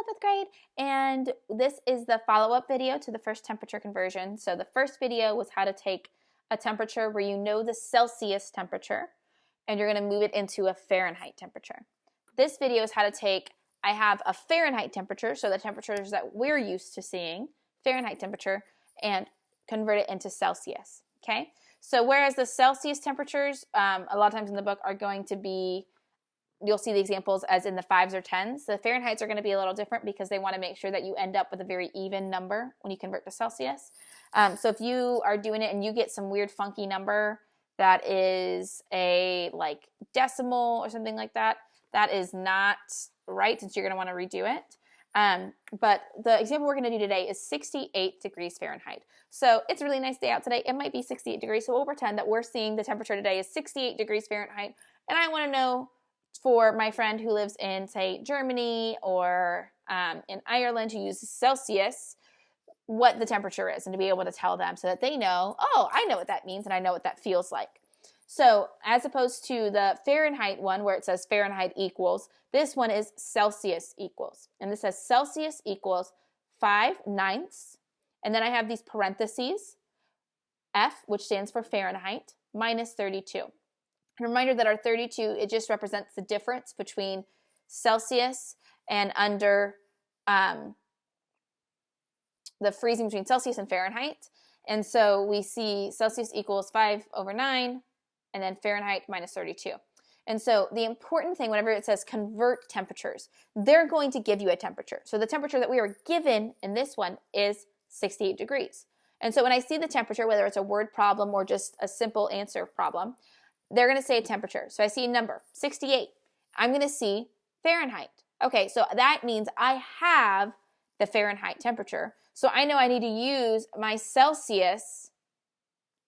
Hello, 5th grade, and this is the follow-up video to the first temperature conversion. So the first video was how to take a temperature where you know the Celsius temperature, and you're going to move it into a Fahrenheit temperature. This video is how to take, I have a Fahrenheit temperature, so the temperatures that we're used to seeing, Fahrenheit temperature, and convert it into Celsius, okay? So whereas the Celsius temperatures, a lot of times in the book, are going to be, you'll see the examples as in the 5s or 10s. The Fahrenheits are going to be a little different because they want to make sure that you end up with a very even number when you convert to Celsius. So if you are doing it and you get some weird funky number that is a like decimal or something like that, that is not right since you're going to want to redo it. But the example we're going to do today is 68 degrees Fahrenheit. So it's a really nice day out today. It might be 68 degrees, so we'll pretend that we're seeing the temperature today is 68 degrees Fahrenheit, and I want to know for my friend who lives in, say, Germany or in Ireland who uses Celsius, what the temperature is, and to be able to tell them so that they know, oh, I know what that means and I know what that feels like. So as opposed to the Fahrenheit one where it says Fahrenheit equals, this one is Celsius equals. And this says Celsius equals 5/9, and then I have these parentheses, F, which stands for Fahrenheit, minus 32. A reminder that our 32, it just represents the difference between Celsius and under the freezing between Celsius and Fahrenheit. And so we see Celsius equals 5/9 and then Fahrenheit minus 32. And so the important thing, whenever it says convert temperatures, they're going to give you a temperature. So the temperature that we are given in this one is 68 degrees. And so when I see the temperature, whether it's a word problem or just a simple answer problem, they're going to say a temperature. So I see a number, 68. I'm going to see Fahrenheit. Okay, so that means I have the Fahrenheit temperature. So I know I need to use my Celsius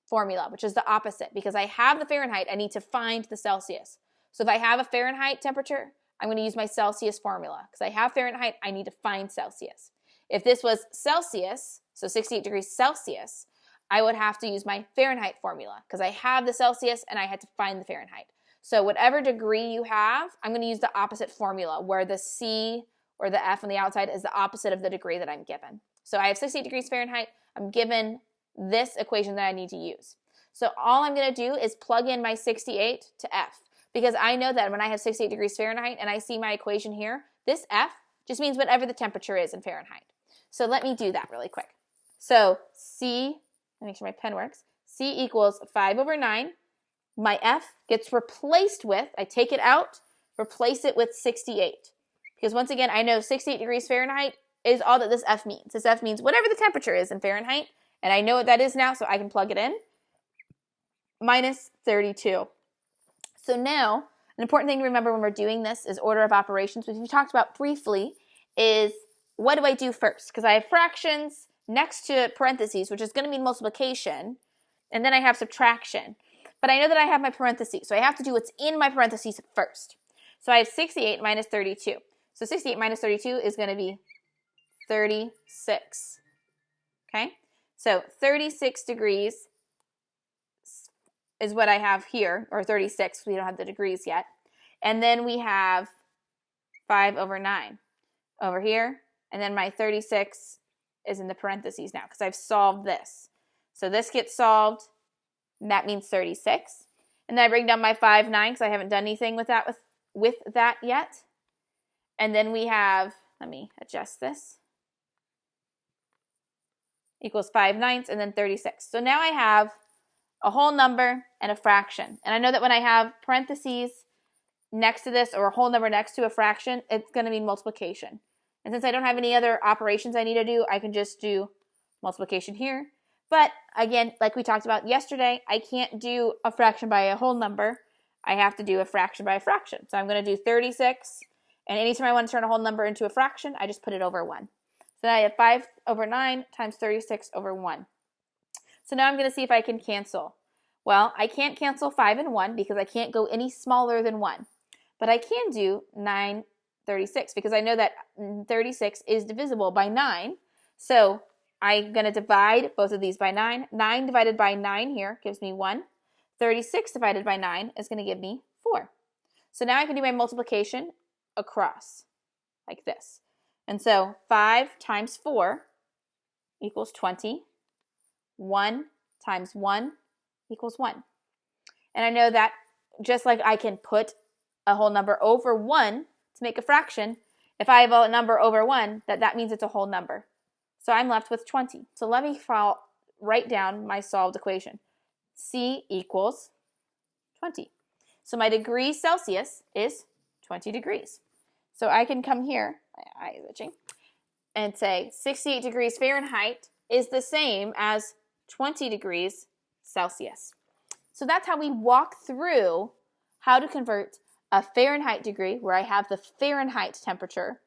formula, which is the opposite. Because I have the Fahrenheit, I need to find the Celsius. So if I have a Fahrenheit temperature, I'm going to use my Celsius formula. Because I have Fahrenheit, I need to find Celsius. If this was Celsius, so 68 degrees Celsius, I would have to use my Fahrenheit formula because I have the Celsius and I had to find the Fahrenheit. So whatever degree you have, I'm going to use the opposite formula where the C or the F on the outside is the opposite of the degree that I'm given. So I have 68 degrees Fahrenheit. I'm given this equation that I need to use. So all I'm going to do is plug in my 68 to F because I know that when I have 68 degrees Fahrenheit and I see my equation here, this F just means whatever the temperature is in Fahrenheit. So let me do that really quick. So C, let me make sure my pen works. C equals 5/9. My F gets replaced with, I take it out, replace it with 68. Because once again, I know 68 degrees Fahrenheit is all that this F means. This F means whatever the temperature is in Fahrenheit, and I know what that is now, so I can plug it in. Minus 32. So now, an important thing to remember when we're doing this is order of operations, which we talked about briefly, is what do I do first? Because I have fractions next to parentheses, which is going to mean multiplication, and then I have subtraction. But I know that I have my parentheses, so I have to do what's in my parentheses first. So I have 68 minus 32. So 68 minus 32 is going to be 36. Okay? So 36 degrees is what I have here, or 36, we don't have the degrees yet. And then we have 5/9 over here, and then my 36 is in the parentheses now because I've solved this. So this gets solved, and that means 36. And then I bring down my 5/9 because I haven't done anything with that yet. And then we have, let me adjust this, equals 5/9 and then 36. So now I have a whole number and a fraction. And I know that when I have parentheses next to this or a whole number next to a fraction, it's going to mean multiplication. And since I don't have any other operations I need to do, I can just do multiplication here. But again, like we talked about yesterday, I can't do a fraction by a whole number. I have to do a fraction by a fraction. So I'm going to do 36. And anytime I want to turn a whole number into a fraction, I just put it over 1. So now I have 5/9 times 36/1. So now I'm going to see if I can cancel. Well, I can't cancel 5 and 1 because I can't go any smaller than 1. But I can do 9/36 because I know that 36 is divisible by 9. So I'm going to divide both of these by 9. 9 divided by 9 here gives me 1. 36 divided by 9 is going to give me 4. So now I can do my multiplication across like this. And so 5 times 4 equals 20. 1 times 1 equals 1. And I know that just like I can put a whole number over 1 to make a fraction, if I have a number over 1, that means it's a whole number. So I'm left with 20. So let me write down my solved equation. C equals 20. So my degree Celsius is 20 degrees. So I can come here, my eye is itching, and say 68 degrees Fahrenheit is the same as 20 degrees Celsius. So that's how we walk through how to convert a Fahrenheit degree, where I have the Fahrenheit temperature,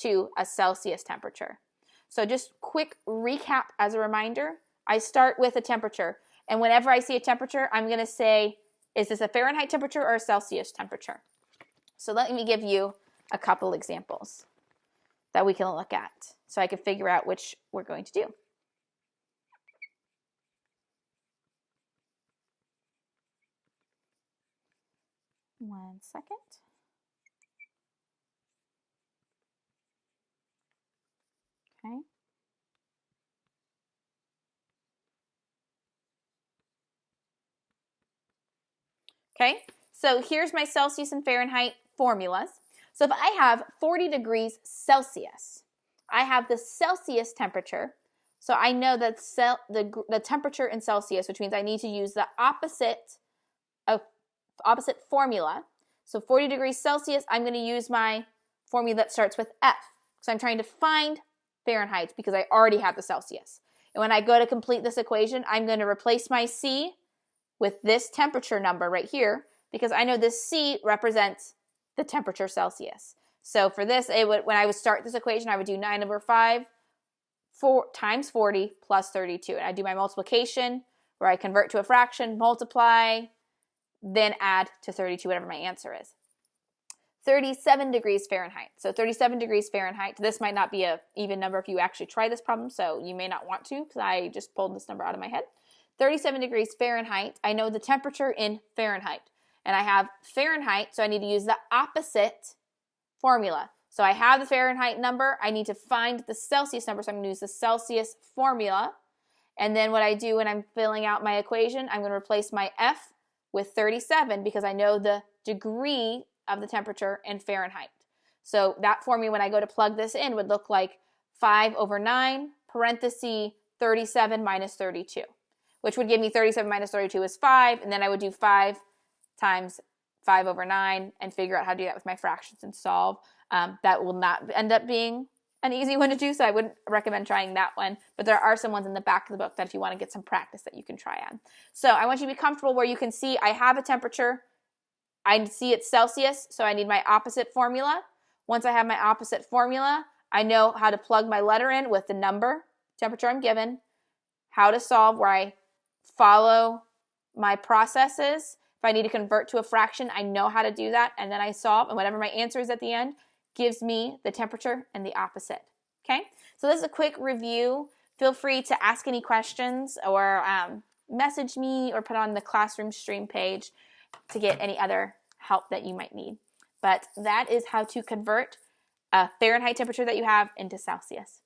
to a Celsius temperature. So just quick recap as a reminder, I start with a temperature. And whenever I see a temperature, I'm going to say, is this a Fahrenheit temperature or a Celsius temperature? So let me give you a couple examples that we can look at so I can figure out which we're going to do. One second. Okay. Okay, so here's my Celsius and Fahrenheit formulas. So if I have 40 degrees Celsius, I have the Celsius temperature. So I know that the temperature in Celsius, which means I need to use the opposite formula. So 40 degrees Celsius, I'm going to use my formula that starts with F. So I'm trying to find Fahrenheit because I already have the Celsius. And when I go to complete this equation, I'm going to replace my C with this temperature number right here, because I know this C represents the temperature Celsius. So for this, when I would start this equation, I would do 9 over 5 times 40 plus 32. And I do my multiplication, where I convert to a fraction, multiply, then add to 32, whatever my answer is. 37 degrees Fahrenheit. So 37 degrees Fahrenheit. This might not be an even number if you actually try this problem, so you may not want to, because I just pulled this number out of my head. 37 degrees Fahrenheit, I know the temperature in Fahrenheit. And I have Fahrenheit, so I need to use the opposite formula. So I have the Fahrenheit number, I need to find the Celsius number, so I'm going to use the Celsius formula. And then what I do when I'm filling out my equation, I'm going to replace my F with 37, because I know the degree of the temperature in Fahrenheit. So that formula, when I go to plug this in, would look like 5 over 9, parenthesis, 37 minus 32. Which would give me 37 minus 32 is 5, and then I would do 5 times 5 over 9 and figure out how to do that with my fractions and solve. That will not end up being an easy one to do, so I wouldn't recommend trying that one. But there are some ones in the back of the book that if you want to get some practice that you can try on. So I want you to be comfortable where you can see I have a temperature. I see it's Celsius, so I need my opposite formula. Once I have my opposite formula, I know how to plug my letter in with the number, temperature I'm given, how to solve where I follow my processes. If I need to convert to a fraction, I know how to do that, and then I solve, and whatever my answer is at the end gives me the temperature and the opposite. Okay, so this is a quick review. Feel free to ask any questions or message me or put on the classroom stream page to get any other help that you might need. But that is how to convert a Fahrenheit temperature that you have into Celsius.